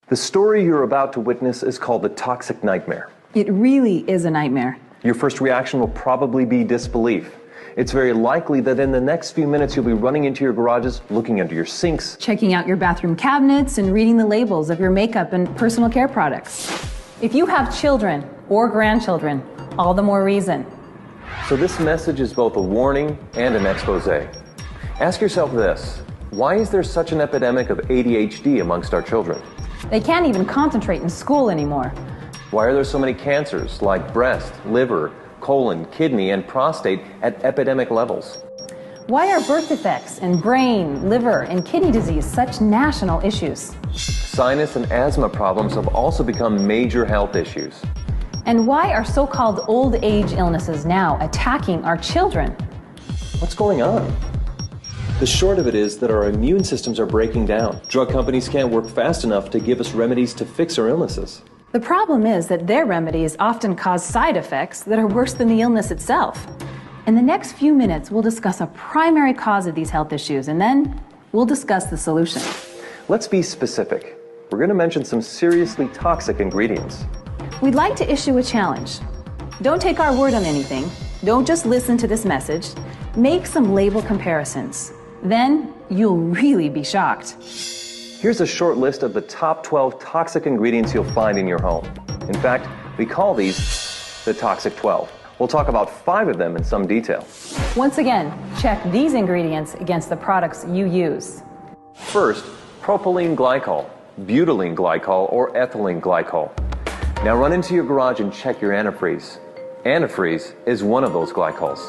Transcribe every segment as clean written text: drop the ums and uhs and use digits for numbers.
The story you're about to witness is called the toxic nightmare. It really is a nightmare. Your first reaction will probably be disbelief. It's very likely that in the next few minutes you'll be running into your garages, looking under your sinks, Checking out your bathroom cabinets and reading the labels of your makeup and personal care products. If you have children or grandchildren, all the more reason. So this message is both a warning and an expose. Ask yourself this: why is there such an epidemic of ADHD amongst our children? They can't even concentrate in school anymore. Why are there so many cancers like breast, liver, colon, kidney, and prostate at epidemic levels? Why are birth defects and brain, liver, and kidney disease such national issues? Sinus and asthma problems have also become major health issues. And why are so-called old age illnesses now attacking our children? What's going on? The short of it is that our immune systems are breaking down. Drug companies can't work fast enough to give us remedies to fix our illnesses. The problem is that their remedies often cause side effects that are worse than the illness itself. In the next few minutes, we'll discuss a primary cause of these health issues, and then we'll discuss the solution. Let's be specific. We're going to mention some seriously toxic ingredients. We'd like to issue a challenge. Don't take our word on anything. Don't just listen to this message. Make some label comparisons. Then you'll really be shocked. Here's a short list of the top 12 toxic ingredients you'll find in your home. In fact, we call these the Toxic 12. We'll talk about 5 of them in some detail. Once again, check these ingredients against the products you use. First, propylene glycol, butylene glycol, or ethylene glycol. Now run into your garage and check your antifreeze. Antifreeze is one of those glycols.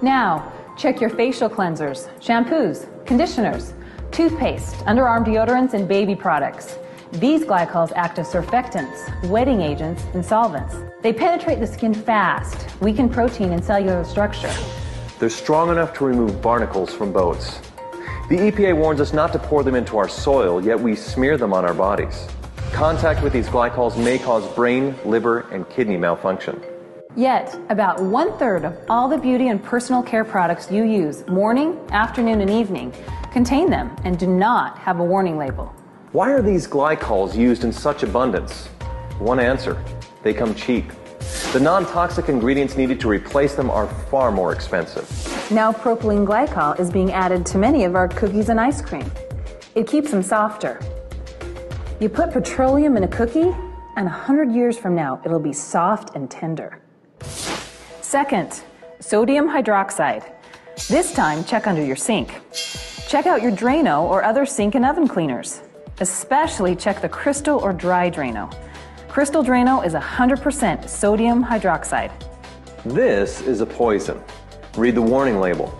Now, check your facial cleansers, shampoos, conditioners, toothpaste, underarm deodorants, and baby products. These glycols act as surfactants, wetting agents, and solvents. They penetrate the skin fast, weaken protein and cellular structure. They're strong enough to remove barnacles from boats. The EPA warns us not to pour them into our soil, yet we smear them on our bodies. Contact with these glycols may cause brain, liver, and kidney malfunction. Yet, about 1/3 of all the beauty and personal care products you use morning, afternoon, and evening contain them and do not have a warning label. Why are these glycols used in such abundance? One answer: they come cheap. The non-toxic ingredients needed to replace them are far more expensive. Now propylene glycol is being added to many of our cookies and ice cream. It keeps them softer. You put petroleum in a cookie, and 100 years from now, it'll be soft and tender. Second, sodium hydroxide. This time, check under your sink. Check out your Drano or other sink and oven cleaners. Especially check the Crystal or Dry Drano. Crystal Drano is 100% sodium hydroxide. This is a poison. Read the warning label.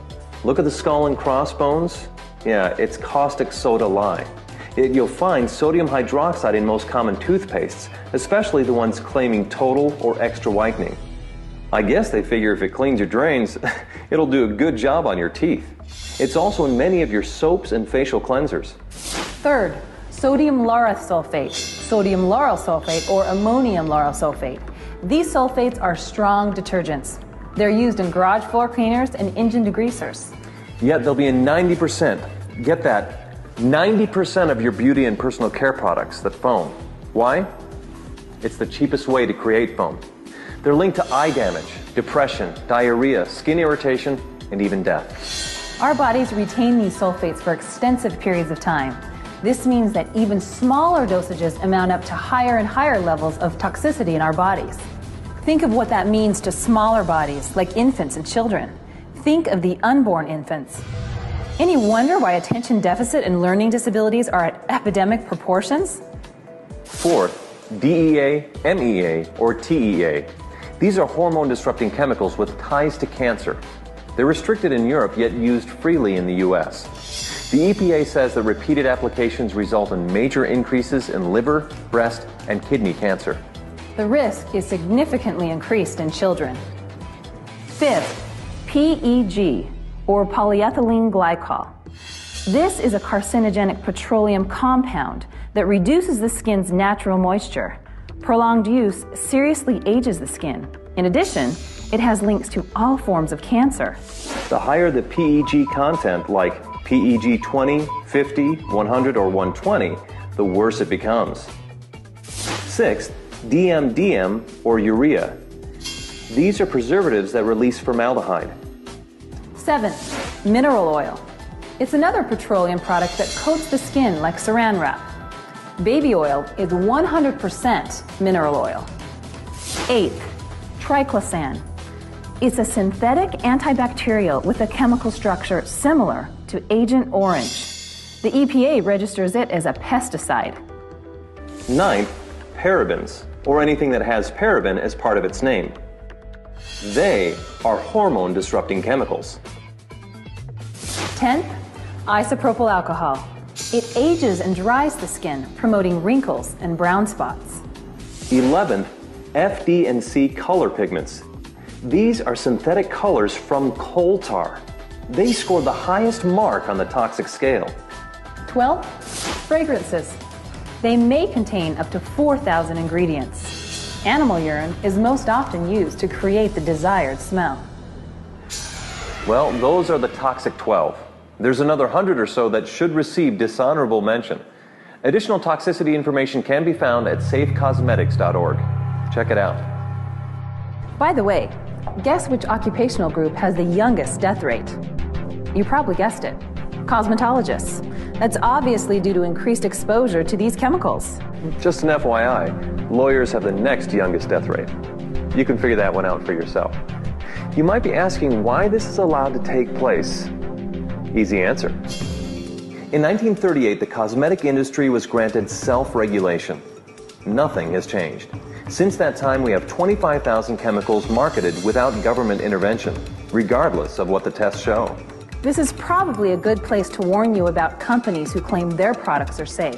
Look at the skull and crossbones. Yeah, it's caustic soda lye. You'll find sodium hydroxide in most common toothpastes, especially the ones claiming total or extra whitening. I guess they figure if it cleans your drains, it'll do a good job on your teeth. It's also in many of your soaps and facial cleansers. Third, sodium lauryl sulfate, sodium lauryl sulfate, or ammonium lauryl sulfate. These sulfates are strong detergents. They're used in garage floor cleaners and engine degreasers. Yet they'll be in 90%, get that, 90% of your beauty and personal care products that foam. Why? It's the cheapest way to create foam. They're linked to eye damage, depression, diarrhea, skin irritation, and even death. Our bodies retain these sulfates for extensive periods of time. This means that even smaller dosages amount up to higher and higher levels of toxicity in our bodies. Think of what that means to smaller bodies, like infants and children. Think of the unborn infants. Any wonder why attention deficit and learning disabilities are at epidemic proportions? Fourth, DEA, MEA, or TEA. These are hormone-disrupting chemicals with ties to cancer. They're restricted in Europe, yet used freely in the US. The EPA says that repeated applications result in major increases in liver, breast, and kidney cancer. The risk is significantly increased in children. Fifth, PEG, or polyethylene glycol. This is a carcinogenic petroleum compound that reduces the skin's natural moisture. Prolonged use seriously ages the skin. In addition, it has links to all forms of cancer. The higher the PEG content, like PEG 20, 50, 100, or 120, the worse it becomes. Sixth, DMDM or urea. These are preservatives that release formaldehyde. Seventh, mineral oil. It's another petroleum product that coats the skin like saran wrap. Baby oil is 100% mineral oil. Eighth, triclosan. It's a synthetic antibacterial with a chemical structure similar to Agent Orange. The EPA registers it as a pesticide. Ninth, parabens, or anything that has paraben as part of its name. They are hormone-disrupting chemicals. 10th, isopropyl alcohol. It ages and dries the skin, promoting wrinkles and brown spots. 11th, FD and C color pigments. These are synthetic colors from coal tar. They scored the highest mark on the toxic scale. 12th, fragrances. They may contain up to 4,000 ingredients. Animal urine is most often used to create the desired smell. Well, those are the toxic 12. There's another 100 or so that should receive dishonorable mention. Additional toxicity information can be found at safecosmetics.org. Check it out. By the way, guess which occupational group has the youngest death rate? You probably guessed it. Cosmetologists. That's obviously due to increased exposure to these chemicals. Just an FYI, lawyers have the next youngest death rate. You can figure that one out for yourself. You might be asking why this is allowed to take place. Easy answer. In 1938, the cosmetic industry was granted self-regulation. Nothing has changed. Since that time, we have 25,000 chemicals marketed without government intervention, regardless of what the tests show. This is probably a good place to warn you about companies who claim their products are safe.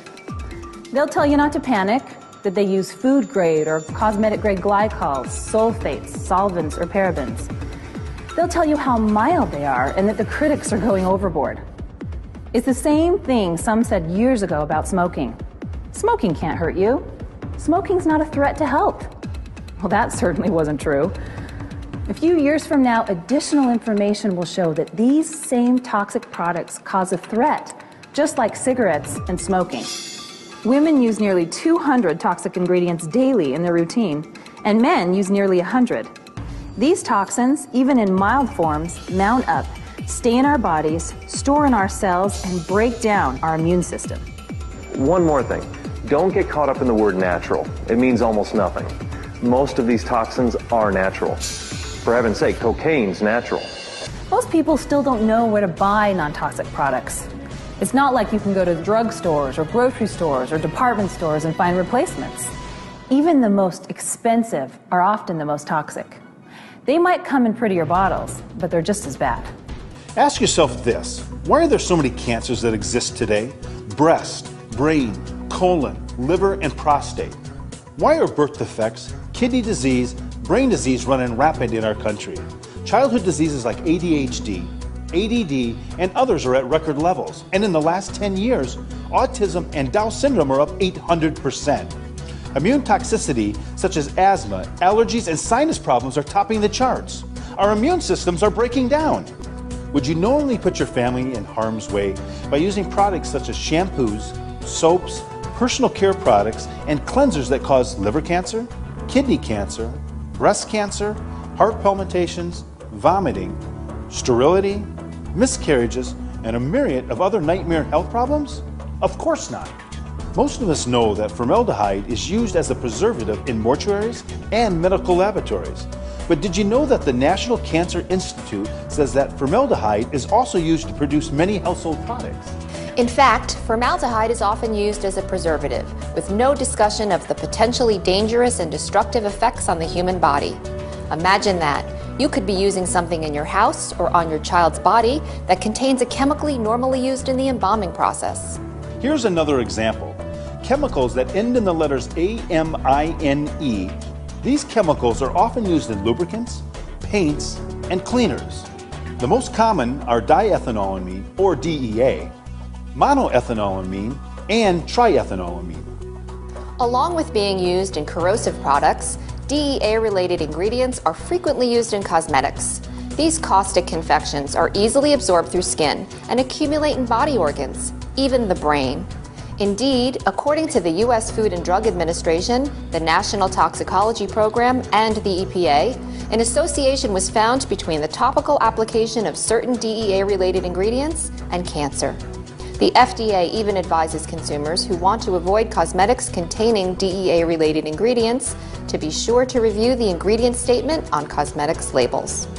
They'll tell you not to panic, that they use food-grade or cosmetic-grade glycols, sulfates, solvents, or parabens. They'll tell you how mild they are and that the critics are going overboard. It's the same thing some said years ago about smoking. Smoking can't hurt you. Smoking's not a threat to health. Well, that certainly wasn't true. A few years from now, additional information will show that these same toxic products cause a threat, just like cigarettes and smoking. Women use nearly 200 toxic ingredients daily in their routine, and men use nearly 100. These toxins, even in mild forms, mount up, stay in our bodies, store in our cells, and break down our immune system. One more thing. Don't get caught up in the word natural. It means almost nothing. Most of these toxins are natural. For heaven's sake, cocaine's natural. Most people still don't know where to buy non-toxic products. It's not like you can go to drugstores or grocery stores or department stores and find replacements. Even the most expensive are often the most toxic. They might come in prettier bottles, but they're just as bad. Ask yourself this: why are there so many cancers that exist today? Breast, brain, colon, liver, and prostate. Why are birth defects, kidney disease, brain disease running rampant in our country? Childhood diseases like ADHD, ADD, and others are at record levels. And in the last 10 years, autism and Down syndrome are up 800%. Immune toxicity, such as asthma, allergies, and sinus problems are topping the charts. Our immune systems are breaking down. Would you knowingly put your family in harm's way by using products such as shampoos, soaps, personal care products, and cleansers that cause liver cancer, kidney cancer, breast cancer, heart palpitations, vomiting, sterility, miscarriages, and a myriad of other nightmare health problems? Of course not. Most of us know that formaldehyde is used as a preservative in mortuaries and medical laboratories. But did you know that the National Cancer Institute says that formaldehyde is also used to produce many household products? In fact, formaldehyde is often used as a preservative, with no discussion of the potentially dangerous and destructive effects on the human body. Imagine that. You could be using something in your house or on your child's body that contains a chemically normally used in the embalming process. Here's another example. Chemicals that end in the letters amine. These chemicals are often used in lubricants, paints, and cleaners. The most common are diethanolamine, or DEA, monoethanolamine, and triethanolamine. Along with being used in corrosive products, DEA-related ingredients are frequently used in cosmetics. These caustic confections are easily absorbed through skin and accumulate in body organs, even the brain. Indeed, according to the U.S. Food and Drug Administration, the National Toxicology Program, and the EPA, an association was found between the topical application of certain DEA-related ingredients and cancer. The FDA even advises consumers who want to avoid cosmetics containing DEA-related ingredients to be sure to review the ingredient statement on cosmetics labels.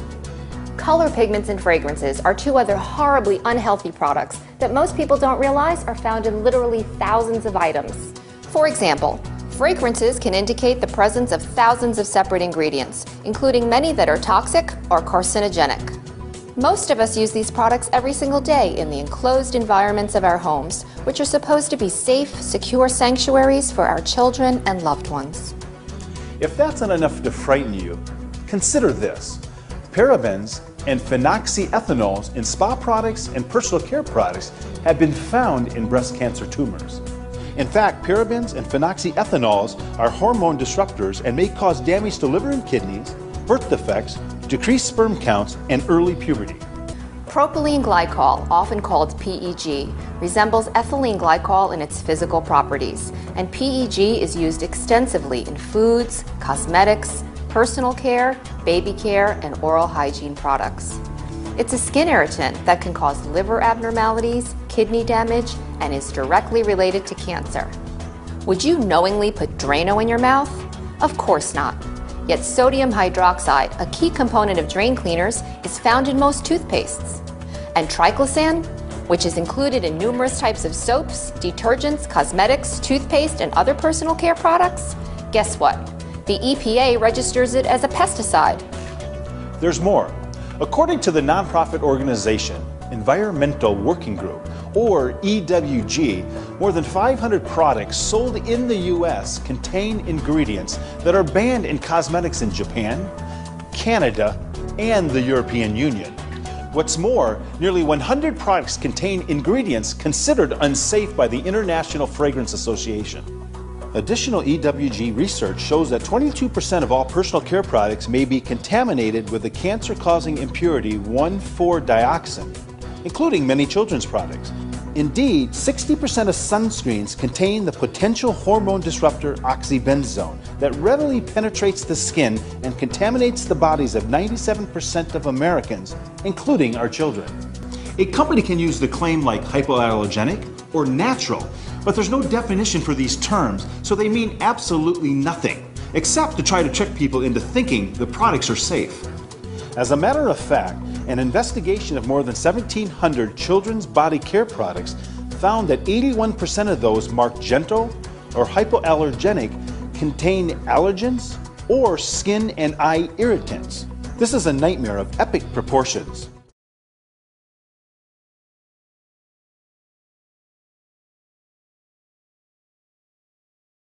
Color pigments and fragrances are two other horribly unhealthy products that most people don't realize are found in literally thousands of items. For example, fragrances can indicate the presence of thousands of separate ingredients, including many that are toxic or carcinogenic. Most of us use these products every single day in the enclosed environments of our homes, which are supposed to be safe, secure sanctuaries for our children and loved ones. If that's not enough to frighten you, consider this. Parabens and phenoxyethanols in spa products and personal care products have been found in breast cancer tumors. In fact, parabens and phenoxyethanols are hormone disruptors and may cause damage to liver and kidneys, birth defects, decreased sperm counts, and early puberty. Propylene glycol, often called PEG, resembles ethylene glycol in its physical properties, and PEG is used extensively in foods, cosmetics, personal care, baby care, and oral hygiene products. It's a skin irritant that can cause liver abnormalities, kidney damage, and is directly related to cancer. Would you knowingly put Drano in your mouth? Of course not. Yet sodium hydroxide, a key component of drain cleaners, is found in most toothpastes. And triclosan, which is included in numerous types of soaps, detergents, cosmetics, toothpaste, and other personal care products? Guess what? The EPA registers it as a pesticide. There's more. According to the nonprofit organization Environmental Working Group, or EWG, more than 500 products sold in the U.S. contain ingredients that are banned in cosmetics in Japan, Canada, and the European Union. What's more, nearly 100 products contain ingredients considered unsafe by the International Fragrance Association. Additional EWG research shows that 22% of all personal care products may be contaminated with the cancer-causing impurity 1,4-dioxin, including many children's products. Indeed, 60% of sunscreens contain the potential hormone disruptor oxybenzone that readily penetrates the skin and contaminates the bodies of 97% of Americans, including our children. A company can use the claim like hypoallergenic or natural, but there's no definition for these terms, so they mean absolutely nothing, except to try to trick people into thinking the products are safe. As a matter of fact, an investigation of more than 1,700 children's body care products found that 81% of those marked gentle or hypoallergenic contain allergens or skin and eye irritants. This is a nightmare of epic proportions.